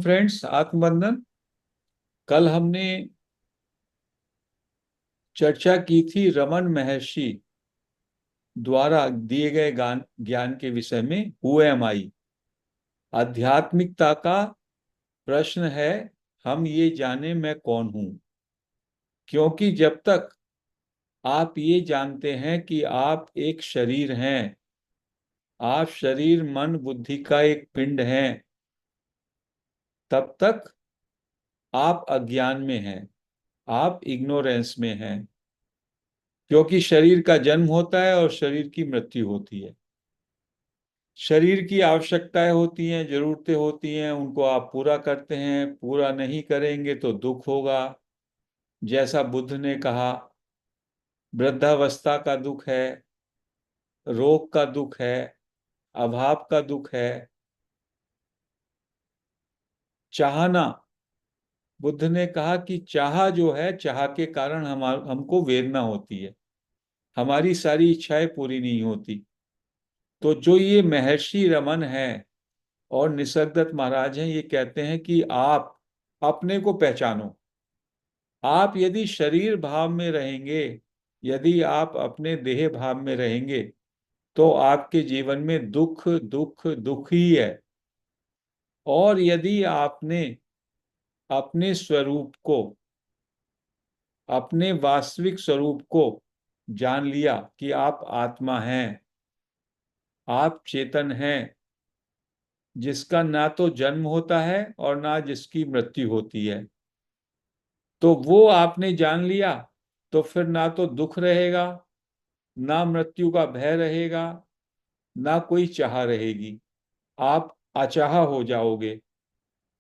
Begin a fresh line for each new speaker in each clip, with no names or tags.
Hariom friends, आत्मबंधन। कल हमने चर्चा की थी रमन महर्षि द्वारा दिए गए ज्ञान के विषय में। हु एम आई। आध्यात्मिकता का प्रश्न है, हम ये जाने मैं कौन हूं। क्योंकि जब तक आप ये जानते हैं कि आप एक शरीर हैं, आप शरीर मन बुद्धि का एक पिंड हैं, तब तक आप अज्ञान में हैं, आप इग्नोरेंस में हैं। क्योंकि शरीर का जन्म होता है और शरीर की मृत्यु होती है। शरीर की आवश्यकताएं होती हैं, जरूरतें होती हैं, उनको आप पूरा करते हैं। पूरा नहीं करेंगे तो दुख होगा। जैसा बुद्ध ने कहा, वृद्धावस्था का दुख है, रोग का दुख है, अभाव का दुख है। चाहना, बुद्ध ने कहा कि चाह जो है, चाह के कारण हमको वेदना होती है, हमारी सारी इच्छाएं पूरी नहीं होती। तो जो ये महर्षि रमन है और निसर्गदत्त महाराज हैं, ये कहते हैं कि आप अपने को पहचानो। आप यदि शरीर भाव में रहेंगे, यदि आप अपने देह भाव में रहेंगे, तो आपके जीवन में दुख दुख दुख ही है। और यदि आपने अपने स्वरूप को, अपने वास्तविक स्वरूप को जान लिया कि आप आत्मा हैं, आप चेतन हैं, जिसका ना तो जन्म होता है और ना जिसकी मृत्यु होती है, तो वो आपने जान लिया, तो फिर ना तो दुख रहेगा, ना मृत्यु का भय रहेगा, ना कोई चाह रहेगी। आप अचाह हो जाओगे,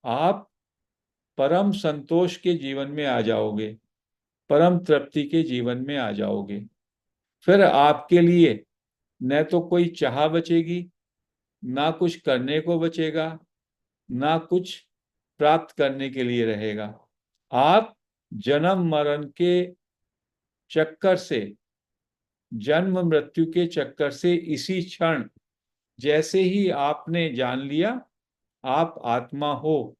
आप परम संतोष के जीवन में आ जाओगे, परम तृप्ति के जीवन में आ जाओगे। फिर आपके लिए न तो कोई चाह बचेगी, ना कुछ करने को बचेगा, ना कुछ प्राप्त करने के लिए रहेगा। आप जन्म मरण के चक्कर से, जन्म मृत्यु के चक्कर से इसी क्षण जैसे ही आपने जान लिया आप आत्मा हो,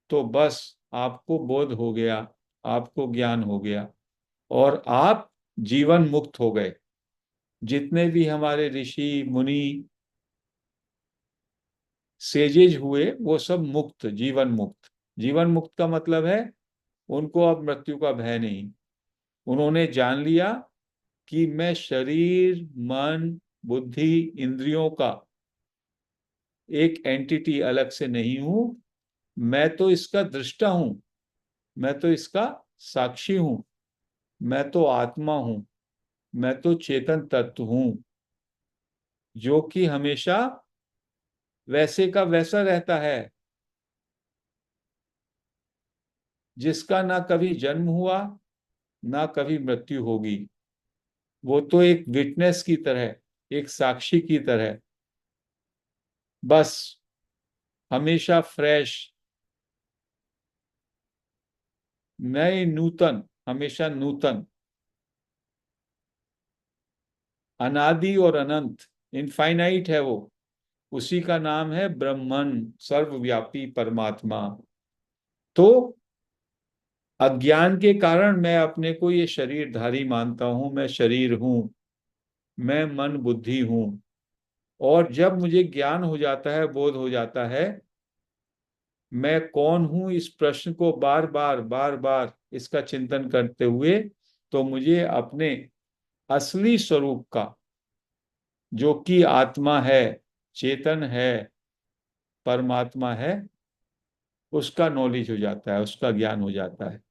तो बस आपको बोध हो गया, आपको ज्ञान हो गया और आप जीवन मुक्त हो गए। जितने भी हमारे ऋषि मुनि सेजेज हुए, वो सब मुक्त, जीवन मुक्त। जीवन मुक्त का मतलब है उनको अब मृत्यु का भय नहीं। उन्होंने जान लिया कि मैं शरीर मन बुद्धि इंद्रियों का एक एंटिटी अलग से नहीं हूं। मैं तो इसका दृष्टा हूं, मैं तो इसका साक्षी हूं, मैं तो आत्मा हूं, मैं तो चेतन तत्व हूं, जो कि हमेशा वैसे का वैसा रहता है, जिसका ना कभी जन्म हुआ ना कभी मृत्यु होगी। वो तो एक विटनेस की तरह, एक साक्षी की तरह, बस हमेशा फ्रेश, नए नूतन, हमेशा नूतन, अनादि और अनंत, इनफाइनाइट है वो। उसी का नाम है ब्रह्मन, सर्वव्यापी परमात्मा। तो अज्ञान के कारण मैं अपने को ये शरीरधारी मानता हूं, मैं शरीर हूं, मैं मन बुद्धि हूं। और जब मुझे ज्ञान हो जाता है, बोध हो जाता है, मैं कौन हूं, इस प्रश्न को बार बार बार बार इसका चिंतन करते हुए, तो मुझे अपने असली स्वरूप का, जो कि आत्मा है, चेतन है, परमात्मा है, उसका नॉलेज हो जाता है, उसका ज्ञान हो जाता है।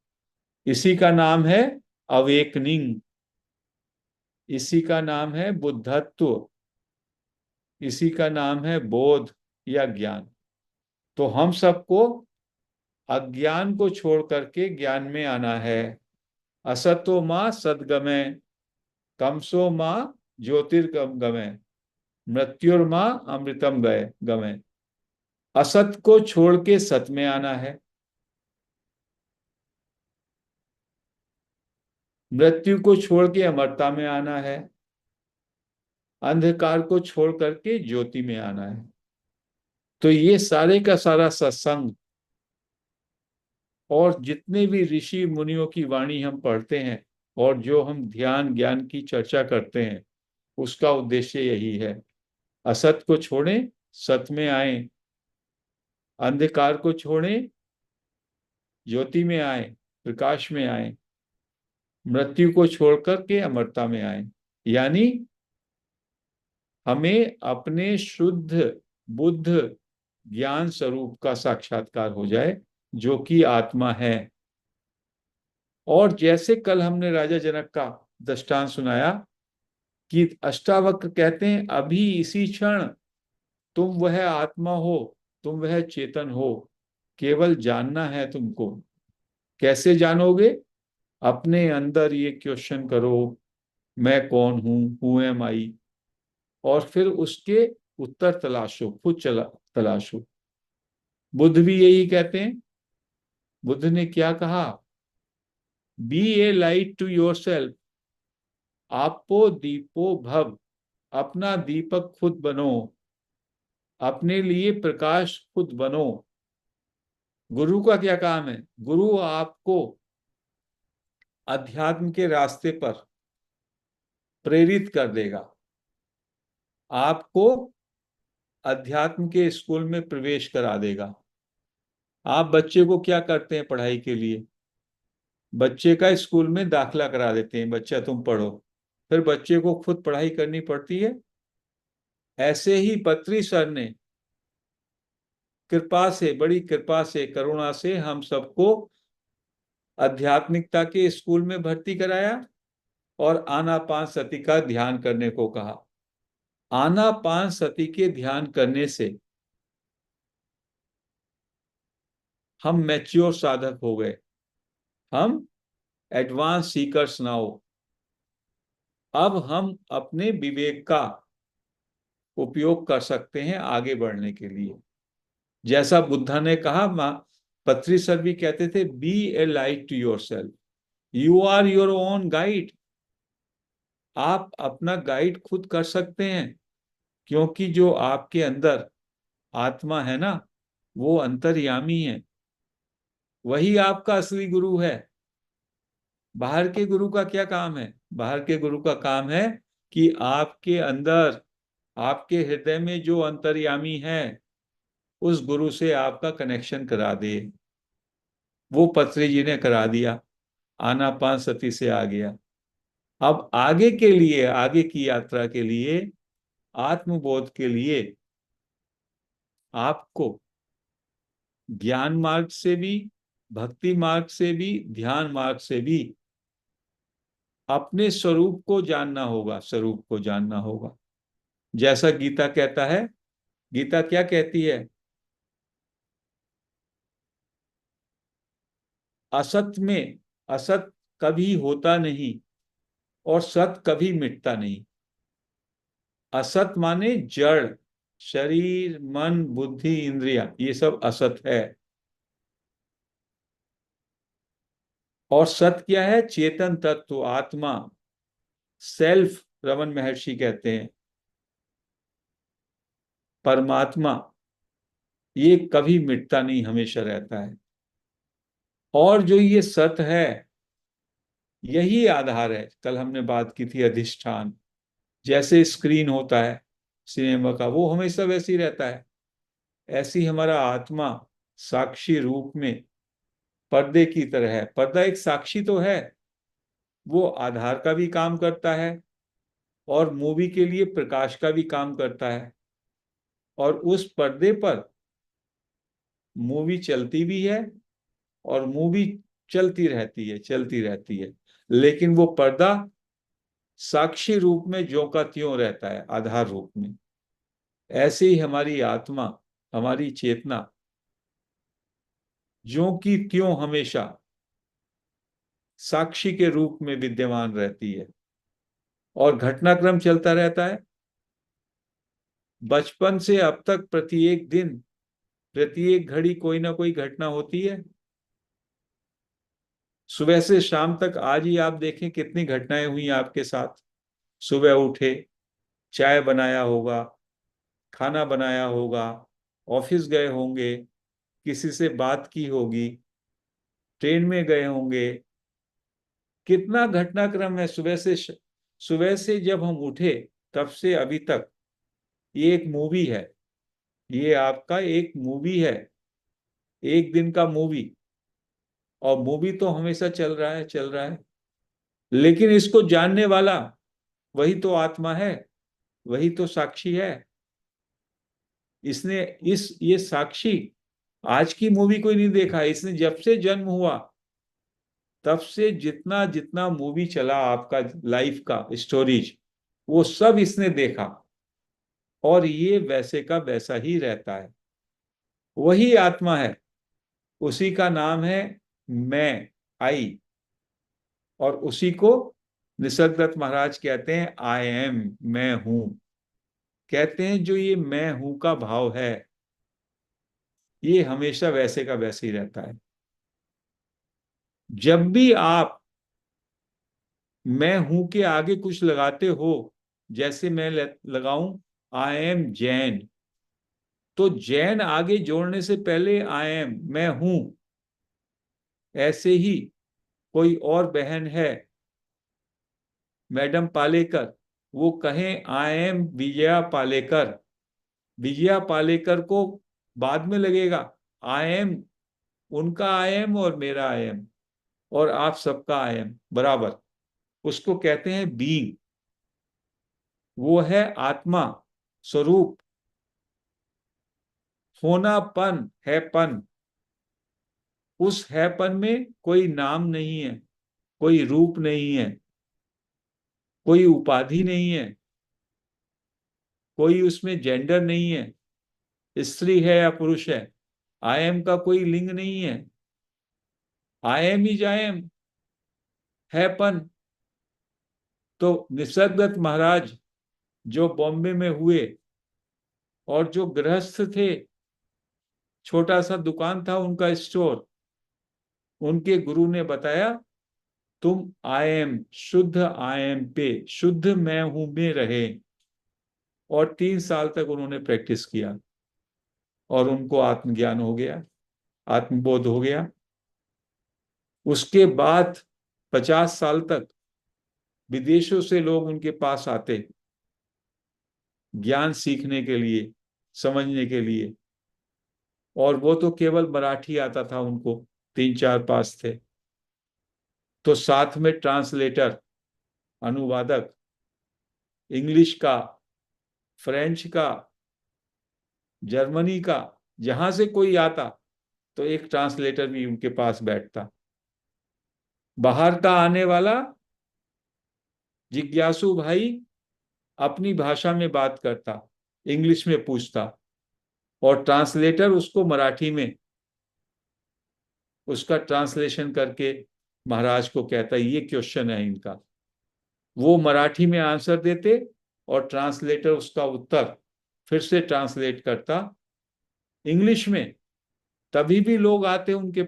इसी का नाम है अवेकनिंग, इसी का नाम है बुद्धत्व, इसी का नाम है बोध या ज्ञान। तो हम सबको अज्ञान को छोड़ करके ज्ञान में आना है। असतो माँ सद्गमय, तमसो माँ ज्योतिर्गमय, मृत्युर्माँ अमृतम गए गमय। असत को छोड़ के सत में आना है, मृत्यु को छोड़ के अमरता में आना है, अंधकार को छोड़ करके ज्योति में आना है। तो ये सारे का सारा सत्संग और जितने भी ऋषि मुनियों की वाणी हम पढ़ते हैं और जो हम ध्यान ज्ञान की चर्चा करते हैं, उसका उद्देश्य यही है। असत को छोड़ें, सत में आए, अंधकार को छोड़ें, ज्योति में आए, प्रकाश में आए, मृत्यु को छोड़कर के अमरता में आए। यानी हमें अपने शुद्ध बुद्ध ज्ञान स्वरूप का साक्षात्कार हो जाए, जो कि आत्मा है। और जैसे कल हमने राजा जनक का दृष्टांत सुनाया कि अष्टावक्र कहते हैं अभी इसी क्षण तुम वह आत्मा हो, तुम वह चेतन हो, केवल जानना है तुमको। कैसे जानोगे? अपने अंदर ये क्वेश्चन करो, मैं कौन हूं, हु एम आई, और फिर उसके उत्तर तलाशो, खुद चला तलाशो। बुद्ध भी यही कहते हैं। बुद्ध ने क्या कहा? Be a light to yourself, आपो दीपो भव, अपना दीपक खुद बनो, अपने लिए प्रकाश खुद बनो। गुरु का क्या काम है? गुरु आपको अध्यात्म के रास्ते पर प्रेरित कर देगा, आपको अध्यात्म के स्कूल में प्रवेश करा देगा। आप बच्चे को क्या करते हैं पढ़ाई के लिए? बच्चे का स्कूल में दाखिला करा देते हैं, बच्चा तुम पढ़ो। फिर बच्चे को खुद पढ़ाई करनी पड़ती है। ऐसे ही पत्री सर ने कृपा से, बड़ी कृपा से, करुणा से हम सबको आध्यात्मिकता के स्कूल में भर्ती कराया और आनापान सती का ध्यान करने को कहा। आनापान सती के ध्यान करने से हम मैच्योर साधक हो गए, हम एडवांस सीकर्स नाउ। अब हम अपने विवेक का उपयोग कर सकते हैं आगे बढ़ने के लिए। जैसा बुद्धा ने कहा, पत्री सर भी कहते थे, be a light to yourself, you are your own guide. आप अपना गाइड खुद कर सकते हैं, क्योंकि जो आपके अंदर आत्मा है ना, वो अंतर्यामी है, वही आपका असली गुरु है। बाहर के गुरु का क्या काम है? बाहर के गुरु का काम है कि आपके अंदर, आपके हृदय में जो अंतर्यामी है, उस गुरु से आपका कनेक्शन करा दे। वो पत्री जी ने करा दिया, आनापान सती से आ गया। अब आगे के लिए, आगे की यात्रा के लिए, आत्मबोध के लिए आपको ज्ञान मार्ग से भी, भक्ति मार्ग से भी, ध्यान मार्ग से भी अपने स्वरूप को जानना होगा, स्वरूप को जानना होगा। जैसा गीता कहता है, गीता क्या कहती है? असत में, असत कभी होता नहीं और सत कभी मिटता नहीं। असत माने जड़, शरीर, मन, बुद्धि, इंद्रिया, ये सब असत है। और सत क्या है? चेतन तत्व, आत्मा, सेल्फ, रमन महर्षि कहते हैं, परमात्मा, ये कभी मिटता नहीं, हमेशा रहता है। और जो ये सत है, यही आधार है। कल हमने बात की थी अधिष्ठान। जैसे स्क्रीन होता है सिनेमा का, वो हमेशा वैसे ही रहता है। ऐसे ही हमारा आत्मा साक्षी रूप में पर्दे की तरह है। पर्दा एक साक्षी तो है, वो आधार का भी काम करता है और मूवी के लिए प्रकाश का भी काम करता है। और उस पर्दे पर मूवी चलती भी है और मूवी चलती रहती है, चलती रहती है, लेकिन वो पर्दा साक्षी रूप में ज्यों का त्यों रहता है, आधार रूप में। ऐसे ही हमारी आत्मा, हमारी चेतना ज्यों की त्यों हमेशा साक्षी के रूप में विद्यमान रहती है और घटनाक्रम चलता रहता है। बचपन से अब तक प्रत्येक दिन, प्रत्येक घड़ी कोई ना कोई घटना होती है। सुबह से शाम तक आज ही आप देखें कितनी घटनाएं हुई आपके साथ। सुबह उठे, चाय बनाया होगा, खाना बनाया होगा, ऑफिस गए होंगे, किसी से बात की होगी, ट्रेन में गए होंगे, कितना घटनाक्रम है सुबह से जब हम उठे तब से अभी तक। ये एक मूवी है, ये आपका एक मूवी है, एक दिन का मूवी। और मूवी तो हमेशा चल रहा है, चल रहा है, लेकिन इसको जानने वाला वही तो आत्मा है, वही तो साक्षी है। इसने इस ये साक्षी आज की मूवी कोई नहीं देखा, इसने जब से जन्म हुआ तब से जितना जितना मूवी चला आपका लाइफ का स्टोरीज, वो सब इसने देखा, और ये वैसे का वैसा ही रहता है। वही आत्मा है, उसी का नाम है मैं, आई। और उसी को निसर्गदत्त महाराज कहते हैं आई एम, मैं हूं। कहते हैं जो ये मैं हूं का भाव है, ये हमेशा वैसे का वैसे ही रहता है। जब भी आप मैं हूं के आगे कुछ लगाते हो, जैसे मैं लगाऊं आई एम जैन, तो जैन आगे जोड़ने से पहले आई एम, मैं हूं। ऐसे ही कोई और बहन है, मैडम पालेकर, वो कहें आई एम विजया पालेकर, विजया पालेकर को बाद में लगेगा। आई एम, उनका आई एम और मेरा आई एम और आप सबका आई एम बराबर, उसको कहते हैं बीइंग। वो है आत्मा स्वरूप, होनापन, हैपन। उस हैपन में कोई नाम नहीं है, कोई रूप नहीं है, कोई उपाधि नहीं है, कोई उसमें जेंडर नहीं है, स्त्री है या पुरुष है। आई एम का कोई लिंग नहीं है, I am is I am, happen. तो निसर्गदत्त महाराज जो बॉम्बे में हुए और जो गृहस्थ थे, छोटा सा दुकान था उनका, स्टोर, उनके गुरु ने बताया तुम आई एम, शुद्ध आई एम पे, शुद्ध मैं हूं में रहे। और 3 साल तक उन्होंने प्रैक्टिस किया और उनको आत्मज्ञान हो गया, आत्मबोध हो गया। उसके बाद 50 साल तक विदेशों से लोग उनके पास आते ज्ञान सीखने के लिए, समझने के लिए। और वो तो केवल मराठी आता था उनको, 3 4 पास थे, तो साथ में ट्रांसलेटर, अनुवादक, इंग्लिश का, फ्रेंच का, जर्मनी का, जहां से कोई आता तो एक ट्रांसलेटर भी उनके पास बैठता। बाहर का आने वाला जिज्ञासु भाई अपनी भाषा में बात करता, इंग्लिश में पूछता, और ट्रांसलेटर उसको मराठी में उसका ट्रांसलेशन करके महाराज को कहता ये क्वेश्चन है इनका। वो मराठी में आंसर देते और ट्रांसलेटर उसका उत्तर फिर से ट्रांसलेट करता इंग्लिश में। तभी भी लोग आते उनके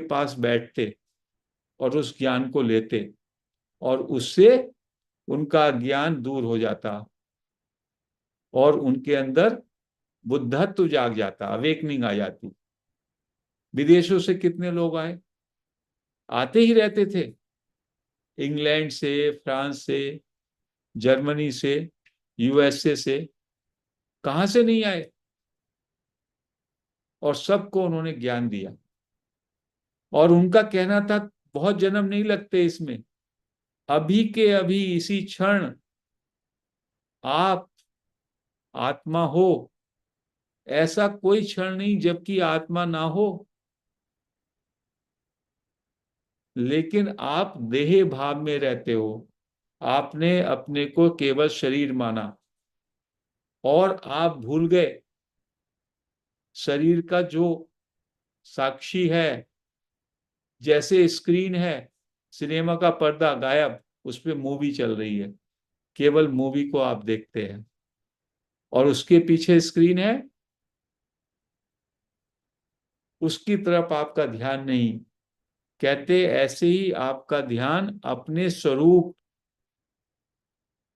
पास बैठते और उस ज्ञान को लेते, और उससे उनका ज्ञान दूर हो जाता और उनके अंदर बुद्धत्व जाग जाता, अवेकनिंग आ जाती। विदेशों से कितने लोग आए, आते ही रहते थे, इंग्लैंड से, फ्रांस से, जर्मनी से, यूएसए से, कहां से नहीं आए, और सबको उन्होंने ज्ञान दिया। और उनका कहना था बहुत जन्म नहीं लगते इसमें, अभी के अभी इसी क्षण आप आत्मा हो। ऐसा कोई क्षण नहीं जबकि आत्मा ना हो, लेकिन आप देह भाव में रहते हो। आपने अपने को केवल शरीर माना और आप भूल गए शरीर का जो साक्षी है। जैसे स्क्रीन है, सिनेमा का पर्दा गायब, उस पर मूवी चल रही है, केवल मूवी को आप देखते हैं, और उसके पीछे स्क्रीन है, उसकी तरफ आपका ध्यान नहीं। कहते ऐसे ही आपका ध्यान अपने स्वरूप,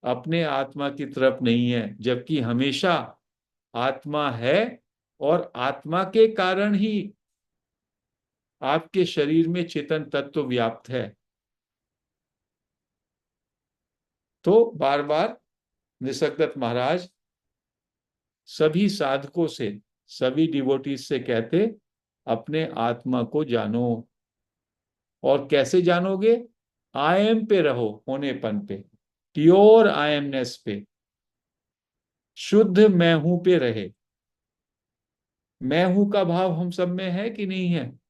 अपने आत्मा की तरफ नहीं है, जबकि हमेशा आत्मा है। और आत्मा के कारण ही आपके शरीर में चेतन तत्व व्याप्त है। तो बार बार निसर्गदत्त महाराज सभी साधकों से, सभी डिवोटीज से कहते, अपने आत्मा को जानो। और कैसे जानोगे? आई एम पे रहो, होनेपन पे, प्योर आई एमनेस पे, शुद्ध मैं हूं पे रहे। मैं हूं का भाव हम सब में है कि नहीं है?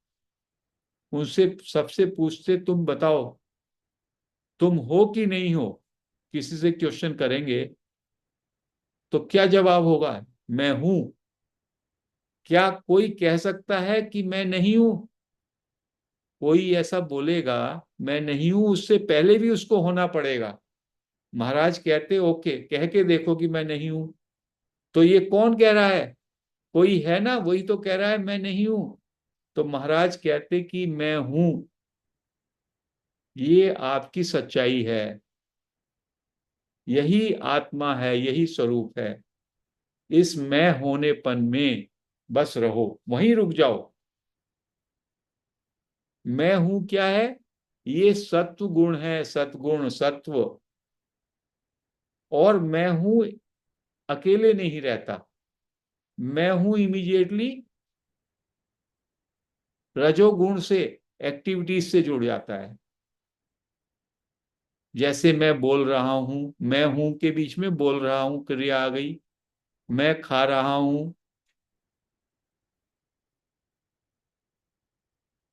उनसे सबसे पूछते, तुम बताओ, तुम हो कि नहीं हो? किसी से क्वेश्चन करेंगे तो क्या जवाब होगा? मैं हूं। क्या कोई कह सकता है कि मैं नहीं हूं? कोई ऐसा बोलेगा मैं नहीं हूं, उससे पहले भी उसको होना पड़ेगा। महाराज कहते ओके, कह के देखो कि मैं नहीं हूं। तो ये कौन कह रहा है? कोई है ना, वही तो कह रहा है मैं नहीं हूं। तो महाराज कहते कि मैं हूं, ये आपकी सच्चाई है, यही आत्मा है, यही स्वरूप है। इस मैं होनेपन में बस रहो, वहीं रुक जाओ। मैं हूं क्या है? ये सत्व गुण है, सतगुण, सत्व। और मैं हूं अकेले नहीं रहता। मैं हूं इमीडिएटली रजोगुण से, एक्टिविटीज से जुड़ जाता है। जैसे मैं बोल रहा हूं, मैं हूं के बीच में बोल रहा हूं क्रिया आ गई। मैं खा रहा हूं,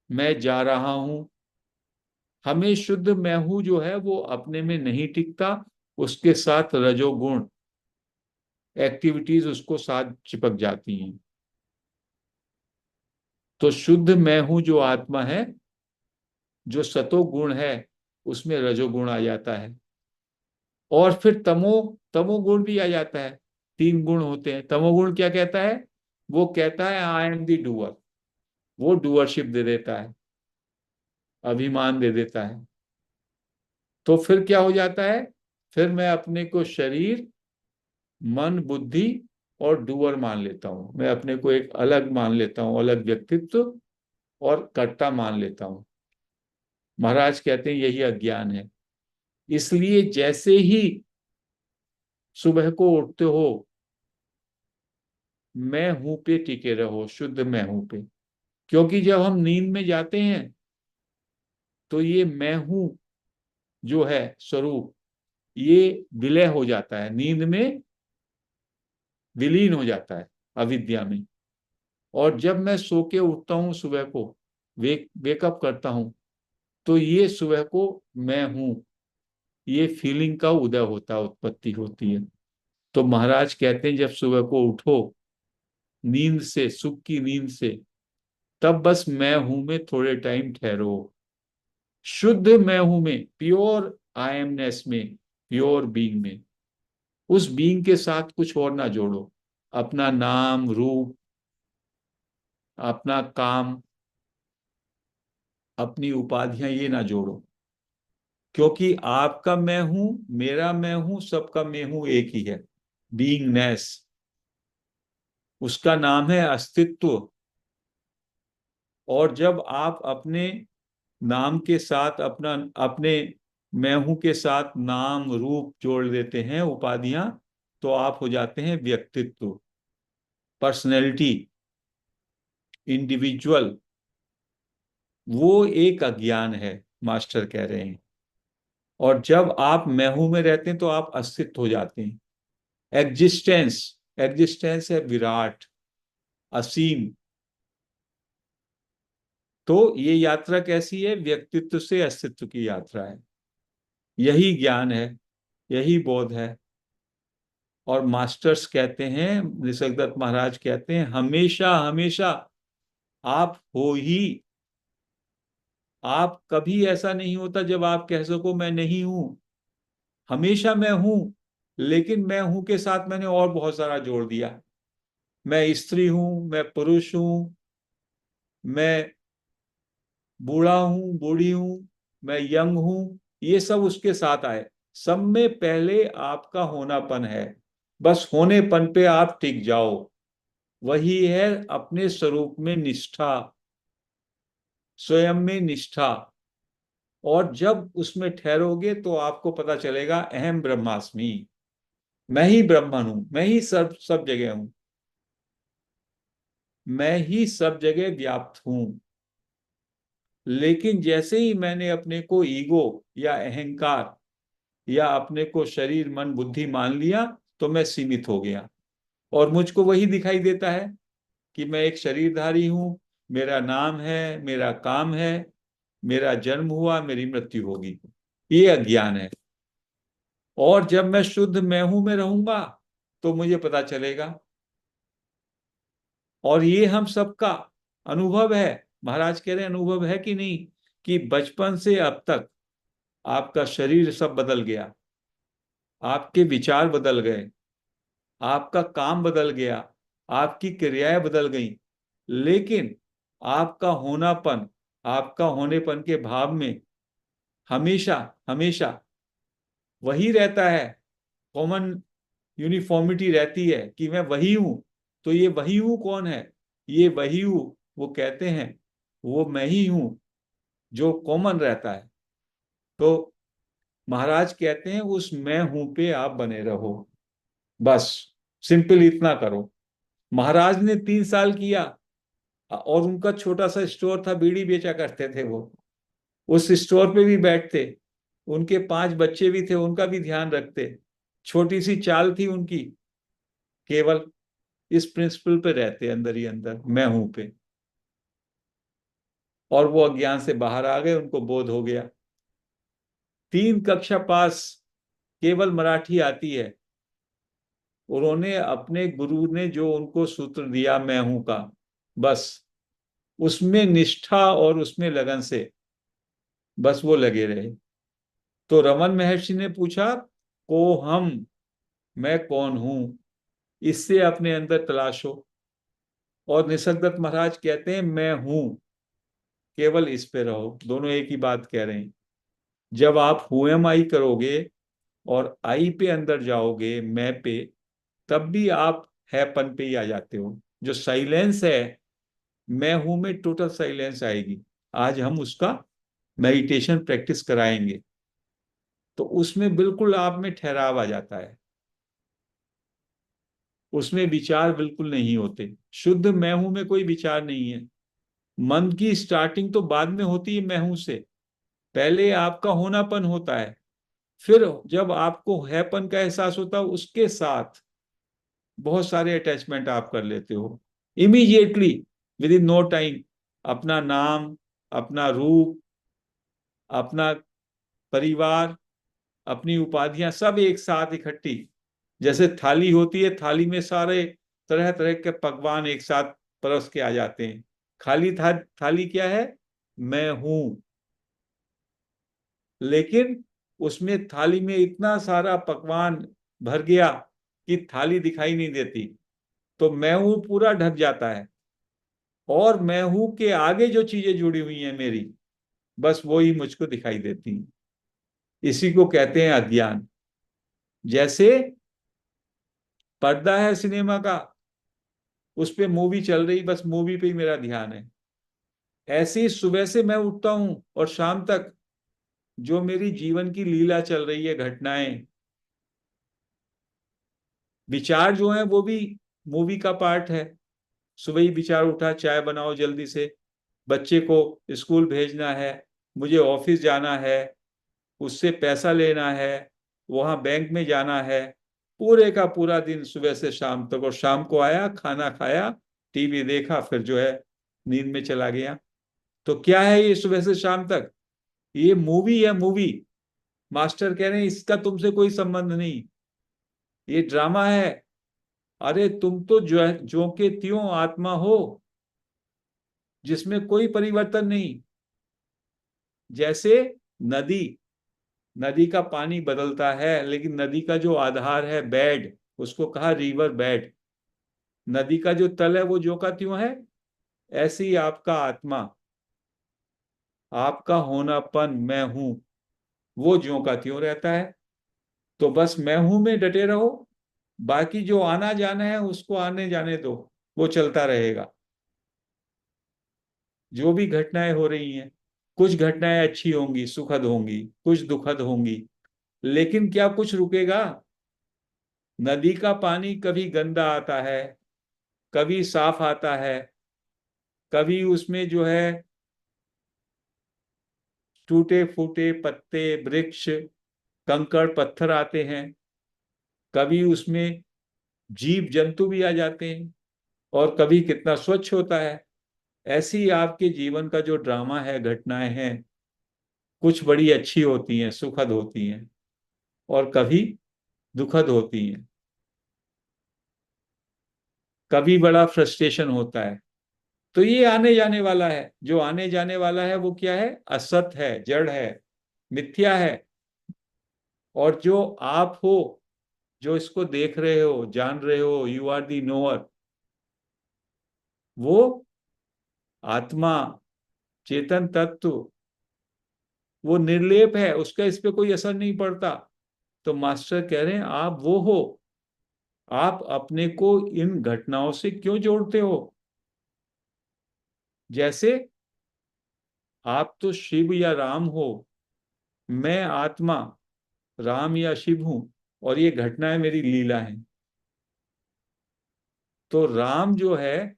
मैं जा रहा हूं। हमें शुद्ध मैं हूं जो है वो अपने में नहीं टिकता, उसके साथ रजोगुण एक्टिविटीज उसको साथ चिपक जाती हैं। तो शुद्ध मैं हूं जो आत्मा है, जो सतोगुण है, उसमें रजोगुण आ जाता है। और फिर तमोगुण भी आ जाता है। तीन गुण होते हैं। तमोगुण क्या कहता है? वो कहता है आई एम दी डूअर। वो डूअरशिप दे देता है, अभिमान दे देता है। तो फिर क्या हो जाता है? फिर मैं अपने को शरीर, मन, बुद्धि और डूअर मान लेता हूं। मैं अपने को एक अलग मान लेता हूं, अलग व्यक्तित्व और कर्ता मान लेता हूं। महाराज कहते हैं यही अज्ञान है। इसलिए जैसे ही सुबह को उठते हो, मैं हूं पे टिके रहो, शुद्ध मैं हूं पे। क्योंकि जब हम नींद में जाते हैं तो ये मैं हूं जो है स्वरूप, ये विलय हो जाता है, नींद में विलीन हो जाता है अविद्या में। और जब मैं सो के उठता हूं सुबह को, वेकअप करता हूं, तो ये सुबह को मैं हूं, ये फीलिंग का उदय होता है, उत्पत्ति होती है। तो महाराज कहते हैं जब सुबह को उठो नींद से, सुख की नींद से, तब बस मैं हूं में थोड़े टाइम ठहरो। शुद्ध मैं हूं में, प्योर आई एमनेस में, प्योर बीइंग में। उस बीइंग के साथ कुछ और ना जोड़ो, अपना नाम, रूप, अपना काम, अपनी उपाधियां, ये ना जोड़ो। क्योंकि आपका मैं हूं, मेरा मैं हूं, सबका मैं हूं एक ही है, बीइंगनेस। उसका नाम है अस्तित्व। और जब आप अपने नाम के साथ अपना, अपने मैं हूं के साथ नाम रूप जोड़ देते हैं, उपाधियां, तो आप हो जाते हैं व्यक्तित्व, पर्सनैलिटी, इंडिविजुअल। वो एक अज्ञान है, मास्टर कह रहे हैं। और जब आप मैं हूं में रहते हैं तो आप अस्तित्व हो जाते हैं, एग्जिस्टेंस। एग्जिस्टेंस है विराट, असीम। तो ये यात्रा कैसी है? व्यक्तित्व से अस्तित्व की यात्रा है। यही ज्ञान है, यही बोध है। और मास्टर्स कहते हैं, निसर्गदत्त महाराज कहते हैं, हमेशा हमेशा आप हो ही। आप कभी ऐसा नहीं होता जब आप कह सको मैं नहीं हूं। हमेशा मैं हूं, लेकिन मैं हूं के साथ मैंने और बहुत सारा जोड़ दिया। मैं स्त्री हूं, मैं पुरुष हूं, मैं बूढ़ा हूं, बूढ़ी हूं, मैं यंग हूं, ये सब उसके साथ आए। सब में पहले आपका होनापन है। बस होनेपन पे आप टिक जाओ। वही है अपने स्वरूप में निष्ठा। स्वयं में निष्ठा, और जब उसमें ठहरोगे तो आपको पता चलेगा अहम ब्रह्मास्मि, मैं ही ब्रह्मन हूं, मैं ही सब सब जगह हूं, मैं ही सब जगह व्याप्त हूं। लेकिन जैसे ही मैंने अपने को ईगो या अहंकार या अपने को शरीर मन बुद्धि मान लिया, तो मैं सीमित हो गया, और मुझको वही दिखाई देता है कि मैं एक शरीरधारी हूं, मेरा नाम है, मेरा काम है, मेरा जन्म हुआ, मेरी मृत्यु होगी। ये अज्ञान है। और जब मैं शुद्ध मैं हूं में रहूंगा तो मुझे पता चलेगा, और ये हम सबका अनुभव है। महाराज कह रहे हैं अनुभव है कि नहीं, कि बचपन से अब तक आपका शरीर सब बदल गया, आपके विचार बदल गए, आपका काम बदल गया, आपकी क्रियाएं बदल गई, लेकिन आपका होनापन, आपका होनेपन के भाव में हमेशा हमेशा वही रहता है, कॉमन यूनिफॉर्मिटी रहती है कि मैं वही हूं। तो ये वही हूं कौन है? ये वही हूं, वो कहते हैं वो मैं ही हूं जो कॉमन रहता है। तो महाराज कहते हैं उस मैं हूं पे आप बने रहो, बस सिंपल इतना करो। महाराज ने 3 साल किया, और उनका छोटा सा स्टोर था, बीड़ी बेचा करते थे वो, उस स्टोर पे भी बैठते, उनके 5 बच्चे भी थे, उनका भी ध्यान रखते। छोटी सी चाल थी उनकी, केवल इस प्रिंसिपल पे रहते अंदर ही अंदर, मैं हूं पे। और वो अज्ञान से बाहर आ गए, उनको बोध हो गया। 3 कक्षा पास, केवल मराठी आती है। उन्होंने अपने गुरु ने जो उनको सूत्र दिया मैं हूं का, बस उसमें निष्ठा और उसमें लगन से बस वो लगे रहे। तो रमन महर्षि ने पूछा, को हम, मैं कौन हूं, इससे अपने अंदर तलाशो। और निसर्गदत्त महाराज कहते हैं मैं हूं, केवल इस पे रहो। दोनों एक ही बात कह रहे हैं। जब आप हु एम आई करोगे और आई पे अंदर जाओगे, मैं पे, तब भी आप हैपन पे ही आ जाते हो। जो साइलेंस है, मैं हूं में टोटल साइलेंस आएगी। आज हम उसका मेडिटेशन प्रैक्टिस कराएंगे, तो उसमें बिल्कुल आप में ठहराव आ जाता है, उसमें विचार बिल्कुल नहीं होते। शुद्ध मैं हूं में कोई विचार नहीं है। मन की स्टार्टिंग तो बाद में होती है मैं हूं से, पहले आपका होनापन होता है। फिर जब आपको हैपन का एहसास होता है, उसके साथ बहुत सारे अटैचमेंट आप कर लेते हो immediately, within no time. अपना नाम, अपना रूप, अपना परिवार, अपनी उपाधियां सब एक साथ इकट्ठी, जैसे थाली होती है, थाली में सारे तरह तरह के पकवान एक साथ परोस के आ जाते हैं। खाली थाली क्या है? मैं हूं। लेकिन उसमें थाली में इतना सारा पकवान भर गया कि थाली दिखाई नहीं देती, तो मैं हूं पूरा ढक जाता है। और मैं हूं के आगे जो चीजें जुड़ी हुई हैं मेरी, बस वो ही मुझको दिखाई देती हैं। इसी को कहते हैं अज्ञान। जैसे पर्दा है सिनेमा का, उस पे मूवी चल रही, बस मूवी पे ही मेरा ध्यान है। ऐसे ही सुबह से मैं उठता हूं और शाम तक जो मेरी जीवन की लीला चल रही है, घटनाएं, विचार जो है वो भी मूवी का पार्ट है। सुबह ही विचार उठा, चाय बनाओ जल्दी से, बच्चे को स्कूल भेजना है, मुझे ऑफिस जाना है, उससे पैसा लेना है, वहां बैंक में जाना है। पूरे का पूरा दिन सुबह से शाम तक, और शाम को आया, खाना खाया, टीवी देखा, फिर जो है नींद में चला गया। तो क्या है ये सुबह से शाम तक? ये मूवी है, मूवी। मास्टर कह रहे हैं इसका तुमसे कोई संबंध नहीं, ये ड्रामा है। अरे तुम तो जो है जो के त्यों आत्मा हो, जिसमें कोई परिवर्तन नहीं। जैसे नदी, नदी का पानी बदलता है, लेकिन नदी का जो आधार है बेड, उसको कहा रिवर बेड। नदी का जो तल है वो ज्यों का त्यों है। ऐसे ही आपका आत्मा, आपका होनापन मैं हूं, वो ज्यों का त्यों रहता है। तो बस मैं हूं में डटे रहो, बाकी जो आना जाना है उसको आने जाने दो, वो चलता रहेगा। जो भी घटनाएं हो रही हैं, कुछ घटनाएं अच्छी होंगी, सुखद होंगी, कुछ दुखद होंगी, लेकिन क्या कुछ रुकेगा? नदी का पानी कभी गंदा आता है, कभी साफ आता है, कभी उसमें जो है टूटे फूटे पत्ते, वृक्ष, कंकड़ पत्थर आते हैं, कभी उसमें जीव जंतु भी आ जाते हैं, और कभी कितना स्वच्छ होता है। ऐसी ही आपके जीवन का जो ड्रामा है, घटनाएं हैं, कुछ बड़ी अच्छी होती हैं, सुखद होती हैं, और कभी दुखद होती हैं, कभी बड़ा फ्रस्ट्रेशन होता है। तो ये आने जाने वाला है। जो आने जाने वाला है वो क्या है? असत है, जड़ है, मिथ्या है। और जो आप हो, जो इसको देख रहे हो, जान रहे हो, यू आर दी नोअर, वो आत्मा, चेतन तत्व, वो निर्लेप है, उसका इस पे कोई असर नहीं पड़ता। तो मास्टर कह रहे हैं आप वो हो। आप अपने को इन घटनाओं से क्यों जोड़ते हो? जैसे आप तो शिव या राम हो, मैं आत्मा राम या शिव हूं, और ये घटनाएं मेरी लीला है। तो राम जो है,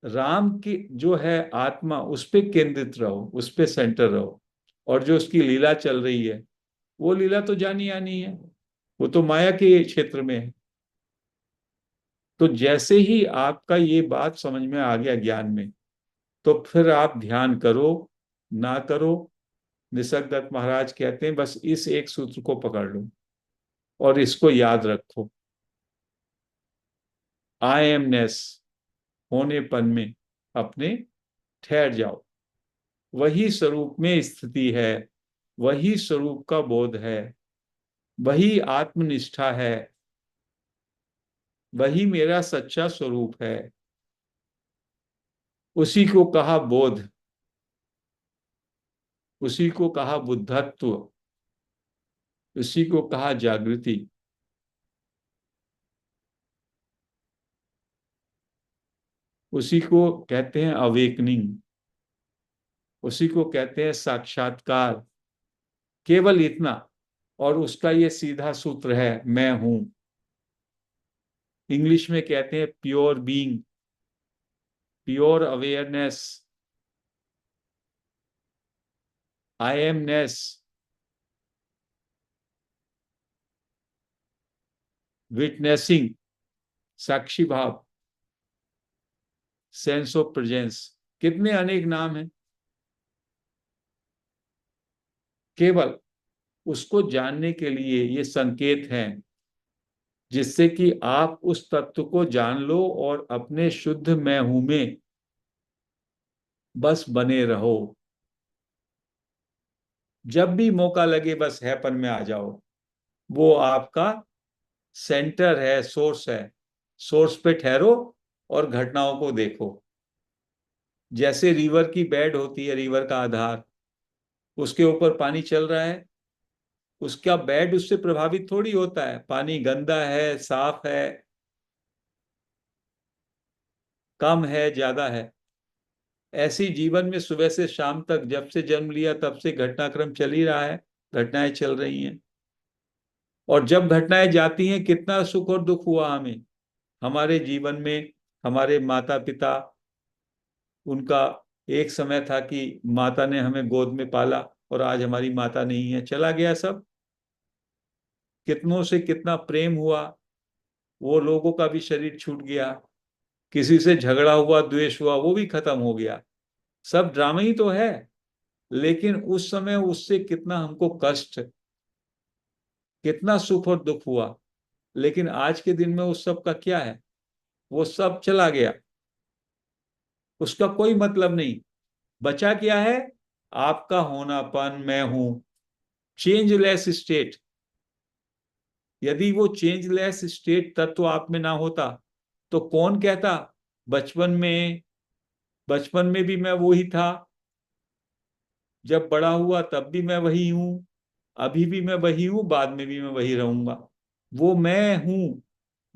राम की जो है आत्मा, उस पे केंद्रित रहो, उस पे सेंटर रहो। और जो उसकी लीला चल रही है, वो लीला तो जानी आनी है, वो तो माया के क्षेत्र में है। तो जैसे ही आपका ये बात समझ में आ गया ज्ञान में, तो फिर आप ध्यान करो ना करो, निसर्गदत्त महाराज कहते हैं बस इस एक सूत्र को पकड़ लो और इसको याद रखो। आई एमनेस, होनेपन में अपने ठहर जाओ। वही स्वरूप में स्थिति है, वही स्वरूप का बोध है, वही आत्मनिष्ठा है, वही मेरा सच्चा स्वरूप है। उसी को कहा बोध, उसी को कहा बुद्धत्व, उसी को कहा जागृति। उसी को कहते हैं अवेकनिंग, उसी को कहते हैं साक्षात्कार। केवल इतना। और उसका ये सीधा सूत्र है, मैं हूं। इंग्लिश में कहते हैं प्योर बीइंग, प्योर अवेयरनेस, आई एमनेस, विटनेसिंग, साक्षी भाव, सेंस ऑफ प्रेजेंस। कितने अनेक नाम हैं। केवल उसको जानने के लिए ये संकेत हैं, जिससे कि आप उस तत्व को जान लो और अपने शुद्ध मैं हूं में बस बने रहो। जब भी मौका लगे बस हैपन में आ जाओ। वो आपका सेंटर है, सोर्स है। सोर्स पे ठहरो और घटनाओं को देखो। जैसे रिवर की बेड होती है, रिवर का आधार, उसके ऊपर पानी चल रहा है, उसका बेड उससे प्रभावित थोड़ी होता है। पानी गंदा है, साफ है, कम है, ज्यादा है। ऐसी जीवन में सुबह से शाम तक, जब से जन्म लिया तब से घटनाक्रम चल ही रहा है, घटनाएं चल रही हैं। और जब घटनाएं जाती हैं, कितना सुख और दुख हुआ हमें हमारे जीवन में। हमारे माता पिता, उनका एक समय था कि माता ने हमें गोद में पाला, और आज हमारी माता नहीं है, चला गया सब। कितनों से कितना प्रेम हुआ, वो लोगों का भी शरीर छूट गया। किसी से झगड़ा हुआ, द्वेष हुआ, वो भी खत्म हो गया। सब ड्रामा ही तो है। लेकिन उस समय उससे कितना हमको कष्ट, कितना सुख और दुख हुआ। लेकिन आज के दिन में उस सब का क्या है? वो सब चला गया, उसका कोई मतलब नहीं। बचा क्या है? आपका होनापन, मैं हूं, चेंजलेस स्टेट। यदि वो चेंजलेस स्टेट तत्व आप में ना होता, तो कौन कहता बचपन में, बचपन में भी मैं वही था, जब बड़ा हुआ तब भी मैं वही हूं, अभी भी मैं वही हूं, बाद में भी मैं वही रहूंगा। वो मैं हूं,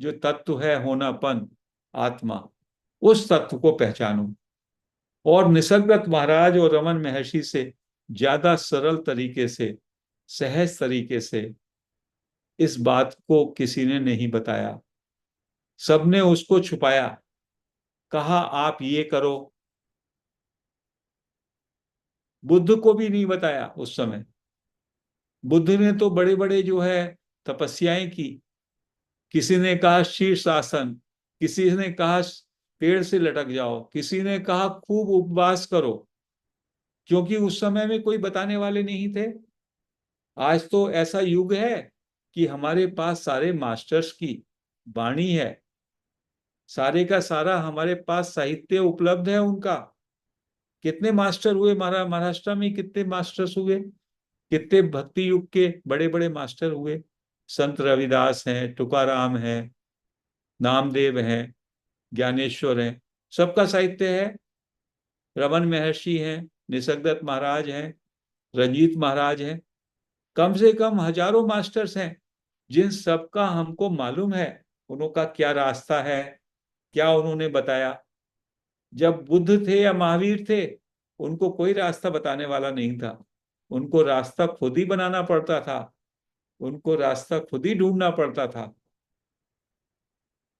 जो तत्व है होनापन, आत्मा, उस तत्व को पहचानो। और निसर्गदत्त महाराज और रमन महर्षि से ज्यादा सरल तरीके से, सहज तरीके से इस बात को किसी ने नहीं बताया। सबने उसको छुपाया, कहा आप ये करो। बुद्ध को भी नहीं बताया उस समय। बुद्ध ने तो बड़े बड़े जो है तपस्याएं की। किसी ने कहा शीर्षासन, किसी ने कहा पेड़ से लटक जाओ, किसी ने कहा खूब उपवास करो, क्योंकि उस समय में कोई बताने वाले नहीं थे। आज तो ऐसा युग है कि हमारे पास सारे मास्टर्स की वाणी है, सारे का सारा हमारे पास साहित्य उपलब्ध है उनका। कितने मास्टर हुए महाराष्ट्र में, कितने मास्टर्स हुए, कितने भक्ति युग के बड़े बड़े मास्टर हुए। संत रविदास हैं, तुकाराम हैं, नामदेव हैं, ज्ञानेश्वर हैं, सबका साहित्य है। रमन महर्षि हैं, निसर्गदत्त महाराज हैं, रंजीत महाराज हैं। कम से कम हजारों मास्टर्स हैं जिन सबका हमको मालूम है उनका क्या रास्ता है, क्या उन्होंने बताया। जब बुद्ध थे या महावीर थे, उनको कोई रास्ता बताने वाला नहीं था। उनको रास्ता खुद ही बनाना पड़ता था, उनको रास्ता खुद ही ढूंढना पड़ता था।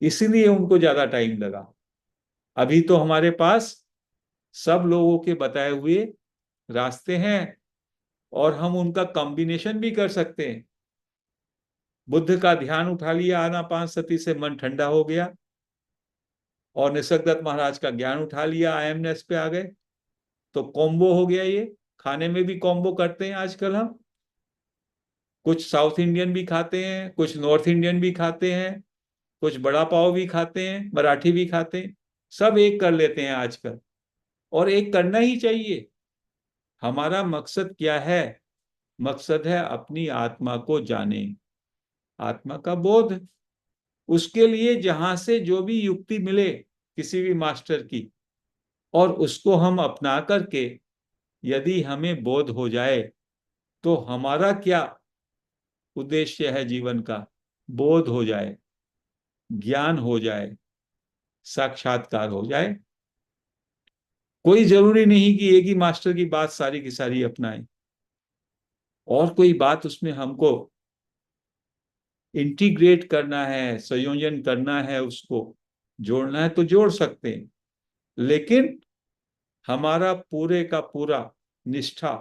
इसीलिए उनको ज्यादा टाइम लगा। अभी तो हमारे पास सब लोगों के बताए हुए रास्ते हैं और हम उनका कॉम्बिनेशन भी कर सकते हैं। बुद्ध का ध्यान उठा लिया आनापानसति से, मन ठंडा हो गया। और निसर्गदत्त महाराज का ज्ञान उठा लिया, आईएमएस पे आ गए, तो कॉम्बो हो गया ये। खाने में भी कॉम्बो करते हैं आजकल हम। कुछ साउथ इंडियन भी खाते हैं, कुछ नॉर्थ इंडियन भी खाते हैं, कुछ बड़ा पाव भी खाते हैं, मराठी भी खाते हैं। सब एक कर लेते हैं आजकल, और एक करना ही चाहिए। हमारा मकसद क्या है? मकसद है अपनी आत्मा को जाने, आत्मा का बोध। उसके लिए जहां से जो भी युक्ति मिले किसी भी मास्टर की, और उसको हम अपना करके यदि हमें बोध हो जाए तो हमारा क्या उद्देश्य है जीवन का? बोध हो जाए, ज्ञान हो जाए, साक्षात्कार हो जाए। कोई जरूरी नहीं कि एक ही मास्टर की बात सारी की सारी अपनाएं, और कोई बात उसमें हमको इंटीग्रेट करना है, संयोजन करना है, उसको जोड़ना है तो जोड़ सकते हैं। लेकिन हमारा पूरे का पूरा निष्ठा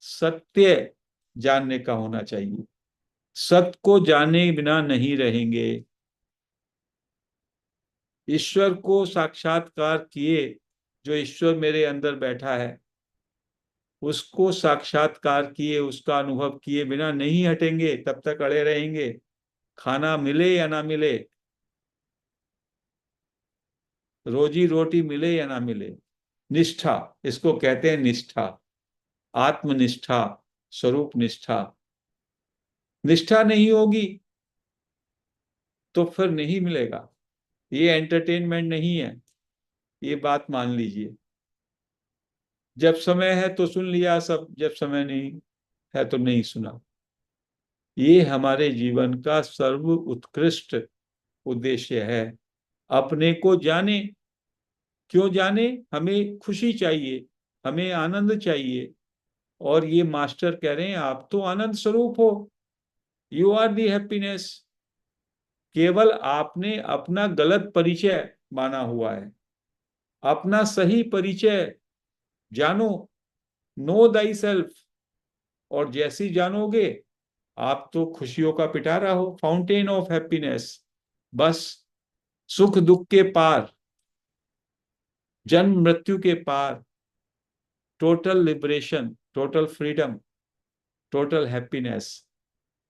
सत्य जानने का होना चाहिए। सत्य को जाने बिना नहीं रहेंगे। ईश्वर को साक्षात्कार किए, जो ईश्वर मेरे अंदर बैठा है उसको साक्षात्कार किए, उसका अनुभव किए बिना नहीं हटेंगे, तब तक अड़े रहेंगे। खाना मिले या ना मिले, रोजी रोटी मिले या ना मिले, निष्ठा, इसको कहते हैं निष्ठा, आत्मनिष्ठा, स्वरूप निष्ठा। निष्ठा नहीं होगी तो फिर नहीं मिलेगा। ये एंटरटेनमेंट नहीं है, ये बात मान लीजिए। जब समय है तो सुन लिया सब, जब समय नहीं है तो नहीं सुना। ये हमारे जीवन का सर्व उत्कृष्ट उद्देश्य है। अपने को जाने। क्यों जाने? हमें खुशी चाहिए, हमें आनंद चाहिए। और ये मास्टर कह रहे हैं आप तो आनंद स्वरूप हो, यू आर दी हैप्पीनेस। केवल आपने अपना गलत परिचय माना हुआ है। अपना सही परिचय जानो, नो दाई सेल्फ। और जैसी जानोगे, आप तो खुशियों का पिटारा हो, फाउंटेन ऑफ हैप्पीनेस। बस सुख दुख के पार, जन्म मृत्यु के पार, total liberation, total freedom, total happiness,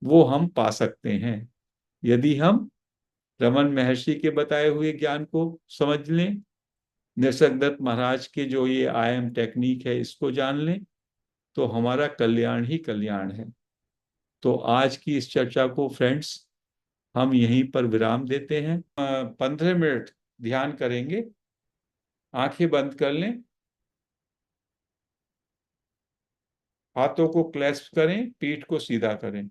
वो हम पा सकते हैं यदि हम रमन महर्षि के बताए हुए ज्ञान को समझ लें, निसर्गदत्त महाराज के जो ये आयम टेक्निक है इसको जान लें, तो हमारा कल्याण ही कल्याण है। तो आज की इस चर्चा को फ्रेंड्स हम यहीं पर विराम देते हैं। 15 मिनट ध्यान करेंगे। आंखें बंद कर लें, हाथों को क्लैस्प करें, पीठ को सीधा करें।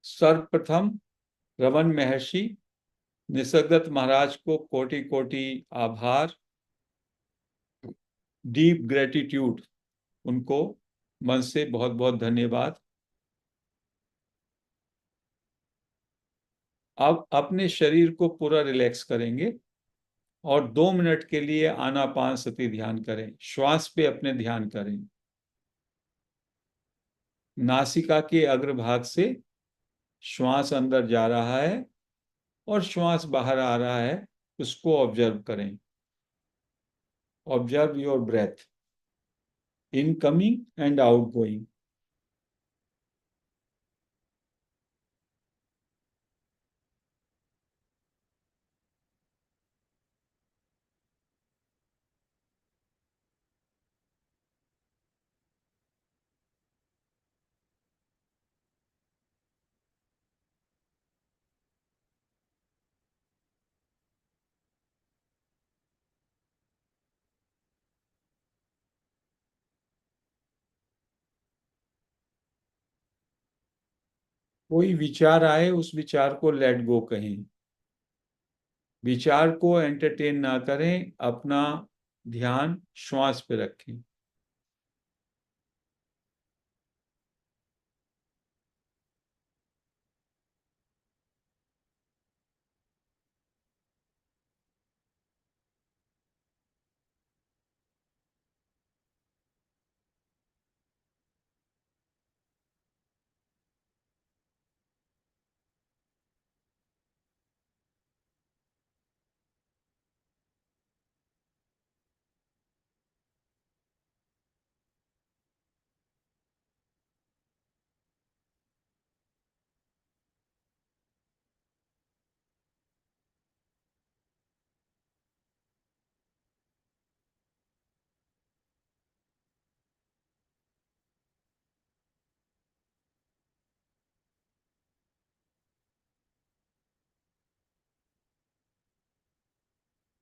सर्वप्रथम रमन महर्षि निसर्गदत्त महाराज को कोटि कोटि आभार। डीप ग्रेटिट्यूड, उनको मन से बहुत बहुत धन्यवाद। अब अपने शरीर को पूरा रिलैक्स करेंगे और 2 मिनट के लिए आनापान सति ध्यान करें। श्वास पे अपने ध्यान करें। नासिका के अग्रभाग से श्वास अंदर जा रहा है और श्वास बाहर आ रहा है, उसको ऑब्जर्व करें। Observe your breath, incoming and outgoing. कोई विचार आए, उस विचार को लेट गो कहें। विचार को एंटरटेन ना करें, अपना ध्यान श्वास पे रखें।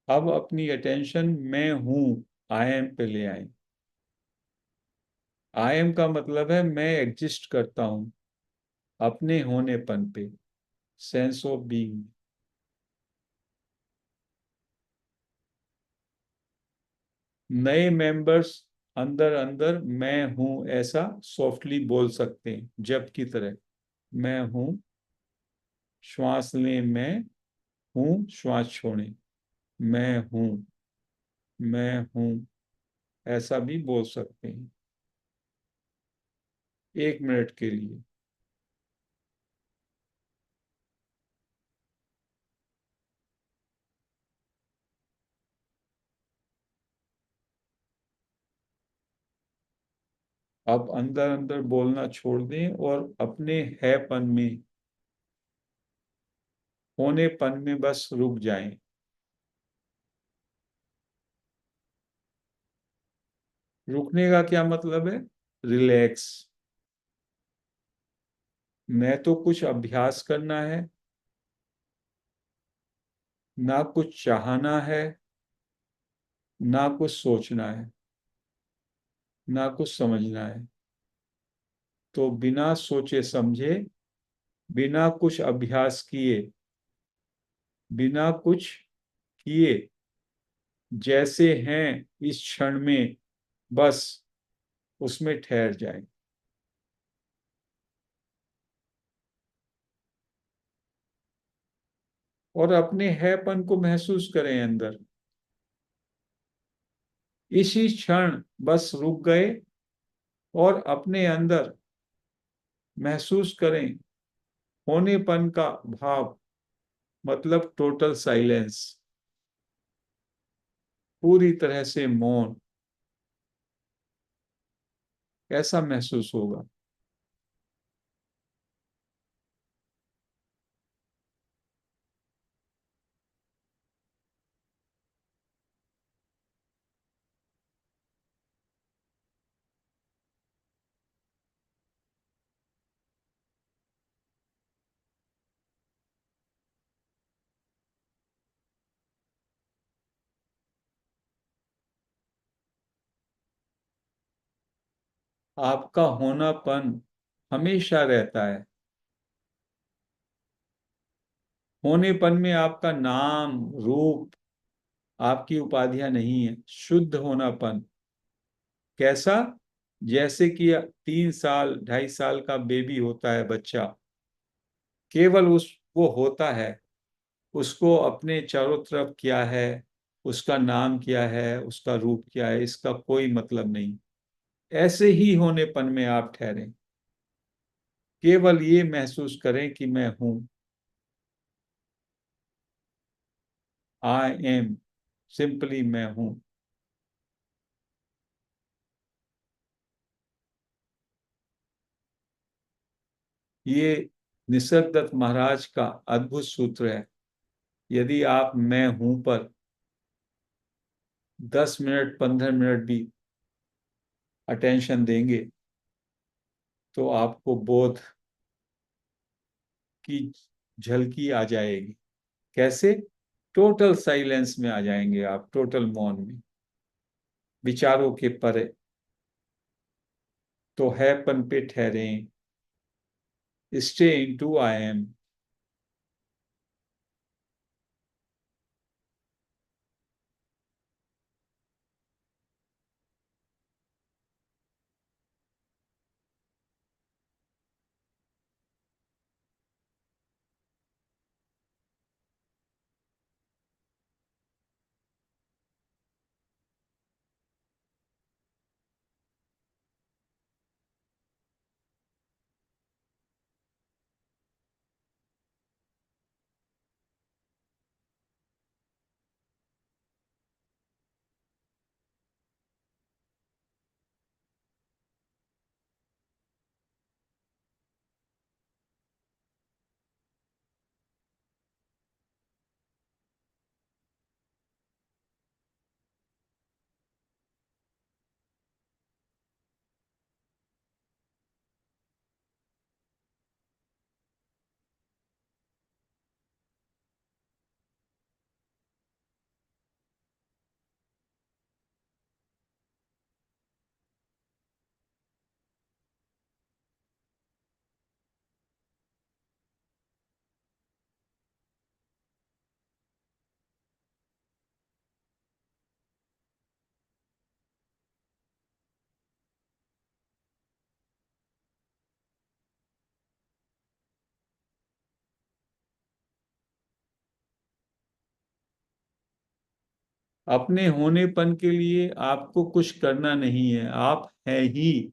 अब अपनी अटेंशन मैं हूं, आई एम पे ले आए। आई एम का मतलब है मैं एग्जिस्ट करता हूं, अपने होनेपन पे, सेंस ऑफ बीइंग। नए मेंबर्स अंदर अंदर मैं हूं ऐसा सॉफ्टली बोल सकते हैं, जब की तरह। मैं हूं, श्वास लें, मैं हूं, श्वास छोड़ें। मैं हूं, मैं हूं, ऐसा भी बोल सकते हैं 1 मिनट के लिए। अब अंदर अंदर बोलना छोड़ दें और अपने हैपन में, होनेपन में बस रुक जाएं। रुकने का क्या मतलब है? रिलैक्स। न तो कुछ अभ्यास करना है, ना कुछ चाहना है, ना कुछ सोचना है, ना कुछ समझना है। तो बिना सोचे समझे, बिना कुछ अभ्यास किए, बिना कुछ किए, जैसे हैं इस क्षण में, बस उसमें ठहर जाए। और अपने हैपन को महसूस करें अंदर। इसी क्षण बस रुक गए और अपने अंदर महसूस करें होनेपन का भाव, मतलब टोटल साइलेंस, पूरी तरह से मौन। कैसा महसूस होगा? आपका होनापन हमेशा रहता है। होनेपन में आपका नाम, रूप, आपकी उपाधियां नहीं है। शुद्ध होनापन, कैसा? जैसे कि 3 साल 2.5 साल का बेबी होता है, बच्चा, केवल उस वो होता है, उसको अपने चारों तरफ क्या है, उसका नाम क्या है, उसका रूप क्या है, इसका कोई मतलब नहीं। ऐसे ही होनेपन में आप ठहरें, केवल ये महसूस करें कि मैं हूं, आई एम, सिंपली मैं हूं। ये निसर्गदत्त महाराज का अद्भुत सूत्र है। यदि आप मैं हूं पर 10 मिनट 15 मिनट भी अटेंशन देंगे, तो आपको बोध की झलकी आ जाएगी। कैसे? टोटल साइलेंस में आ जाएंगे आप, टोटल मौन में, विचारों के परे। तो हैपन पे ठहरें, stay in to I am. अपने होनेपन के लिए आपको कुछ करना नहीं है, आप हैं ही।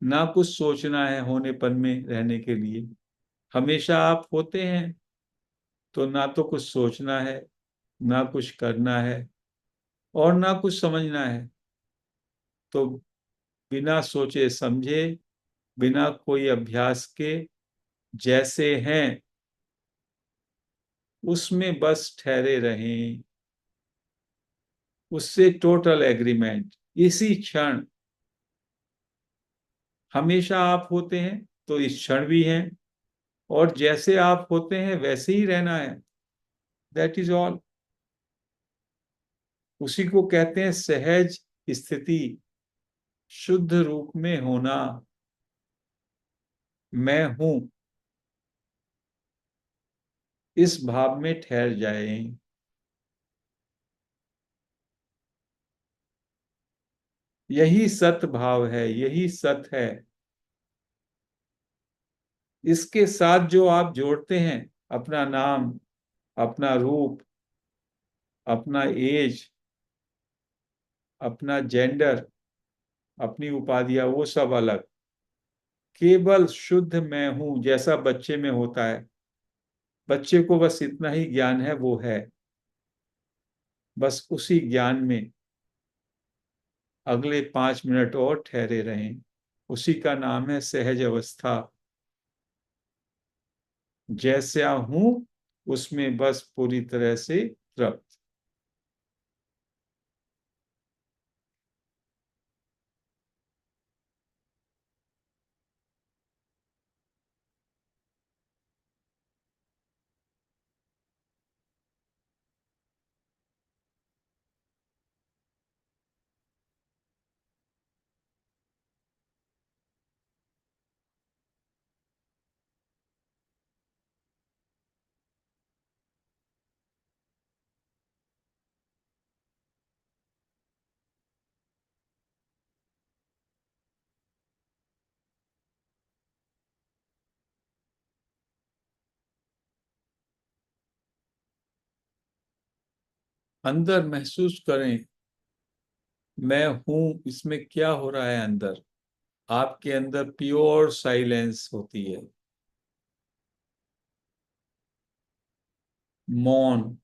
ना कुछ सोचना है होनेपन में रहने के लिए। हमेशा आप होते हैं, तो ना तो कुछ सोचना है, ना कुछ करना है, और ना कुछ समझना है। तो बिना सोचे समझे, बिना कोई अभ्यास के, जैसे हैं उसमें बस ठहरे रहें। उससे टोटल एग्रीमेंट, इसी क्षण। हमेशा आप होते हैं, तो इस क्षण भी हैं, और जैसे आप होते हैं वैसे ही रहना है। That is all. उसी को कहते हैं सहज स्थिति, शुद्ध रूप में होना। मैं हूं, इस भाव में ठहर जाएं। यही सत भाव है, यही सत है। इसके साथ जो आप जोड़ते हैं, अपना नाम, अपना रूप, अपना एज, अपना जेंडर, अपनी उपाधियां, वो सब अलग। केवल शुद्ध मैं हूं, जैसा बच्चे में होता है। बच्चे को बस इतना ही ज्ञान है, वो है। बस उसी ज्ञान में अगले 5 मिनट और ठहरे रहें। उसी का नाम है सहज अवस्था। जैसा हूं उसमें बस पूरी तरह से तृप्त। अंदर महसूस करें, मैं हूं, इसमें क्या हो रहा है अंदर। आपके अंदर प्योर साइलेंस होती है, मौन।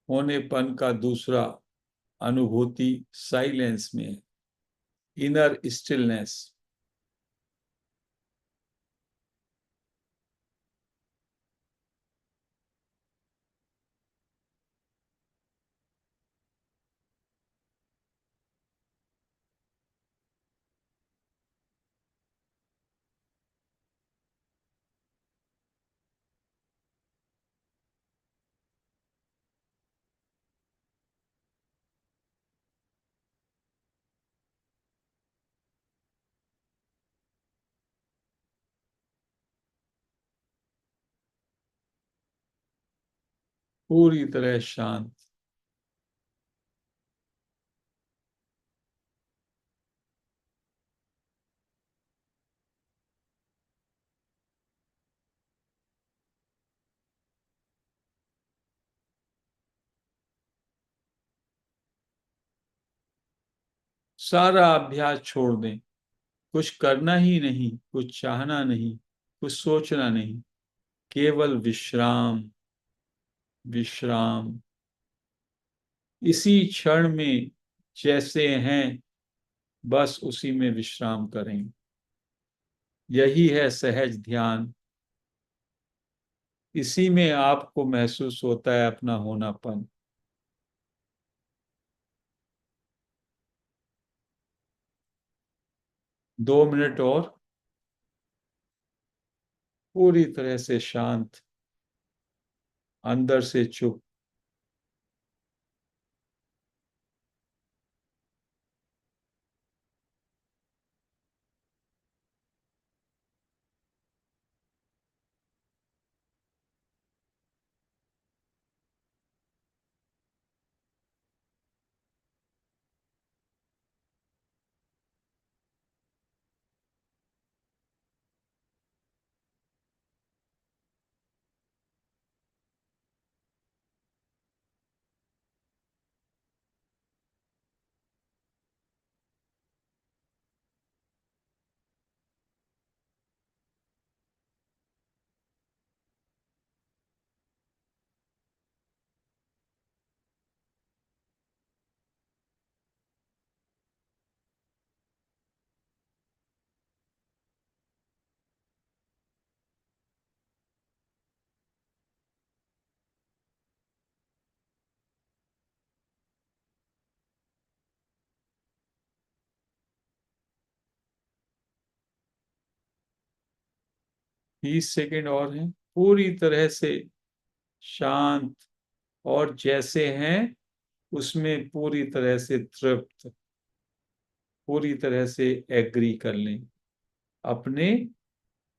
होनेपन का दूसरा अनुभूति साइलेंस में है, इनर स्टिलनेस। पूरी तरह शांत। सारा अभ्यास छोड़ दें, कुछ करना ही नहीं, कुछ चाहना नहीं, कुछ सोचना नहीं, केवल विश्राम, विश्राम। इसी क्षण में जैसे हैं, बस उसी में विश्राम करें। यही है सहज ध्यान। इसी में आपको महसूस होता है अपना होनापन। 2 मिनट और, पूरी तरह से शांत, अंदर से चुप। बीस सेकेंड और हैं, पूरी तरह से शांत, और जैसे हैं उसमें पूरी तरह से तृप्त, पूरी तरह से एग्री कर लें अपने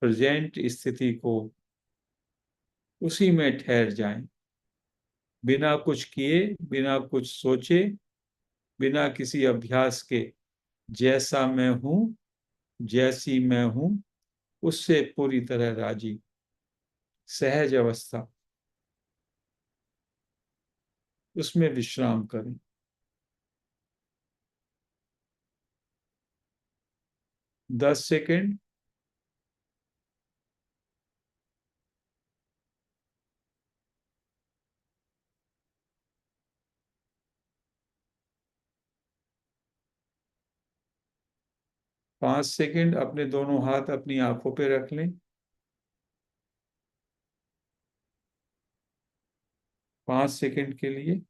प्रेजेंट स्थिति को। उसी में ठहर जाएं, बिना कुछ किए, बिना कुछ सोचे, बिना किसी अभ्यास के। जैसा मैं हूं, जैसी मैं हूं, उससे पूरी तरह राजी, सहज अवस्था, उसमें विश्राम करें। 10 सेकेंड। 5 सेकेंड, अपने दोनों हाथ अपनी आंखों पे रख लें। 5 सेकेंड के लिए।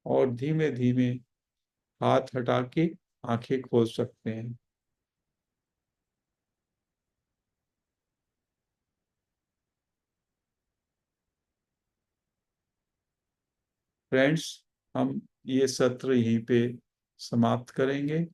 और धीमे धीमे हाथ हटा के आंखें खोल सकते हैं। फ्रेंड्स, हम ये सत्र यहीं पे समाप्त करेंगे।